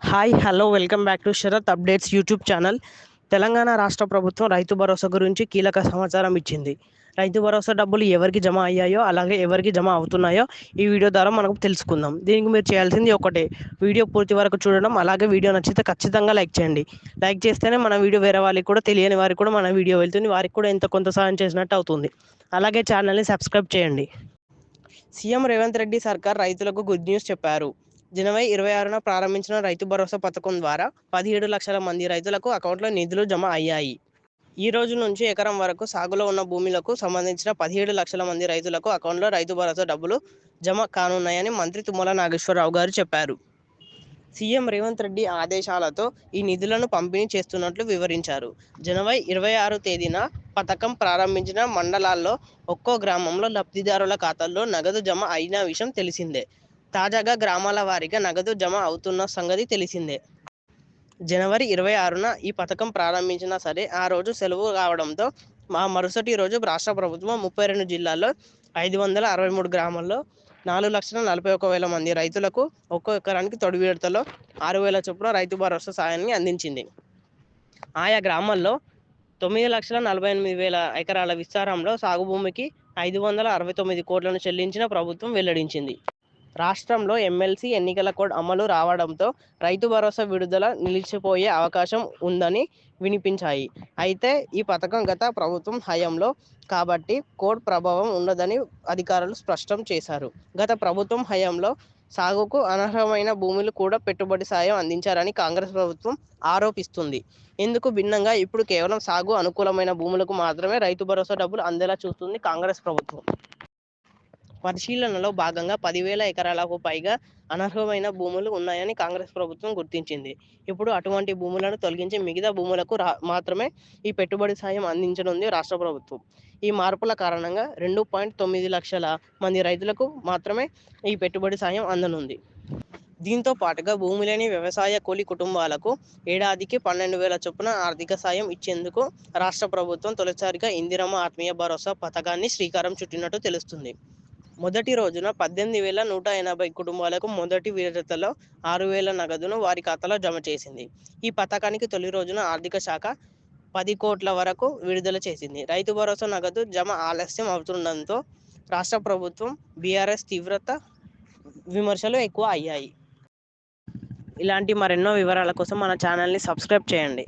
Hi hello welcome back to Sharath updates YouTube channel. Telangana రాష్ట్ర ప్రభుత్వం రైతు భరోసా గురించి కీలక సమాచారం ఇచ్చింది. రైతు భరోసా డబ్బులు ఎవరికి జమ అయ్యాయో అలాగే ఎవరికి జమ అవుతున్నాయో ఈ వీడియో ద్వారా మనకు తెలుసుకుందాం. దీనికి మీరు చేయాల్సింది ఒకటే, వీడియో పూర్తి వరకు చూడడం, అలాగే వీడియో నచ్చితే ఖచ్చితంగా లైక్ చేయండి. లైక్ చేస్తేనే మన వీడియో వేరే వాళ్ళకి కూడా, తెలియని వారికి కూడా మన వీడియో వెళ్తుంది, వారికి కూడా ఎంత కొంత సాయం చేసినట్టు అవుతుంది. అలాగే ఛానల్ని సబ్స్క్రైబ్ చేయండి. సీఎం రేవంత్ రెడ్డి సర్కార్ రైతులకు గుడ్ న్యూస్ చెప్పారు. జనవరి 26న ప్రారంభించిన రైతు భరోసా పథకం ద్వారా 17 లక్షల మంది రైతులకు అకౌంట్లో నిధులు జమ అయ్యాయి. ఈ రోజు నుంచి ఎకరం వరకు సాగులో ఉన్న భూములకు సంబంధించిన 17 లక్షల మంది రైతులకు అకౌంట్లో రైతు భరోసా డబ్బులు జమ కానున్నాయని మంత్రి తుమ్మల నాగేశ్వరరావు గారు చెప్పారు. సీఎం రేవంత్ రెడ్డి ఆదేశాలతో ఈ నిధులను పంపిణీ చేస్తున్నట్లు వివరించారు. జనవరి 26 తేదీన పథకం ప్రారంభించిన మండలాల్లో ఒక్కో గ్రామంలో లబ్ధిదారుల ఖాతాల్లో నగదు జమ అయిన విషయం తెలిసిందే. తాజాగా గ్రామాల వారీగా నగదు జమ అవుతున్న సంగతి తెలిసిందే. జనవరి 26న ఈ పథకం ప్రారంభించినా సరే ఆ రోజు సెలవు కావడంతో మరుసటి రోజు రాష్ట్ర ప్రభుత్వం 32 జిల్లాల్లో 563 గ్రామాల్లో 4,41,000 మంది రైతులకు ఒక్కో ఎకరానికి తొడి విడతలో 6,000 చొప్పున రైతు భరోసా సాయాన్ని అందించింది. ఆయా గ్రామాల్లో 9,48,000 ఎకరాల విస్తారంలో సాగు భూమికి 569 కోట్లను చెల్లించిన ప్రభుత్వం వెల్లడించింది. రాష్ట్రంలో ఎమ్మెల్సీ ఎన్నికల కోడ్ అమలు రావడంతో రైతు భరోసా విడుదల నిలిచిపోయే అవకాశం ఉందని వినిపించాయి. అయితే ఈ పథకం గత ప్రభుత్వం హయాంలో కాబట్టి కోడ్ ప్రభావం ఉండదని అధికారులు స్పష్టం చేశారు. గత ప్రభుత్వం హయాంలో సాగుకు అనర్హమైన భూములు కూడా పెట్టుబడి సాయం అందించారని కాంగ్రెస్ ప్రభుత్వం ఆరోపిస్తుంది. ఇందుకు భిన్నంగా ఇప్పుడు కేవలం సాగు అనుకూలమైన భూములకు మాత్రమే రైతు భరోసా డబ్బులు అందేలా చూస్తుంది కాంగ్రెస్ ప్రభుత్వం. పరిశీలనలో భాగంగా 10,000 ఎకరాలకు పైగా అనర్హమైన భూములు ఉన్నాయని కాంగ్రెస్ ప్రభుత్వం గుర్తించింది. ఇప్పుడు అటువంటి భూములను తొలగించి మిగతా భూములకు మాత్రమే ఈ పెట్టుబడి సాయం అందించనుంది రాష్ట్ర ప్రభుత్వం. ఈ మార్పుల కారణంగా 2.9 లక్షల మంది రైతులకు మాత్రమే ఈ పెట్టుబడి సాయం అందనుంది. దీంతో పాటుగా భూమి లేని వ్యవసాయ కూలీ కుటుంబాలకు ఏడాదికి 12,000 చొప్పున ఆర్థిక సాయం ఇచ్చేందుకు రాష్ట్ర ప్రభుత్వం తొలిసారిగా ఇందిరమ్మ ఆత్మీయ భరోసా పథకాన్ని శ్రీకారం చుట్టినట్టు తెలుస్తుంది. మొదటి రోజున 18,180 కుటుంబాలకు మొదటి విడతలో 6,000 నగదును వారి ఖాతాలో జమ చేసింది. ఈ పథకానికి తొలి రోజున ఆర్థిక శాఖ 10 కోట్ల వరకు విడుదల చేసింది. రైతు భరోసా నగదు జమ ఆలస్యం అవుతుండడంతో రాష్ట్ర ప్రభుత్వం బీఆర్ఎస్ తీవ్రత విమర్శలు ఎక్కువ అయ్యాయి. ఇలాంటి మరెన్నో వివరాల కోసం మన ఛానల్ని సబ్స్క్రైబ్ చేయండి.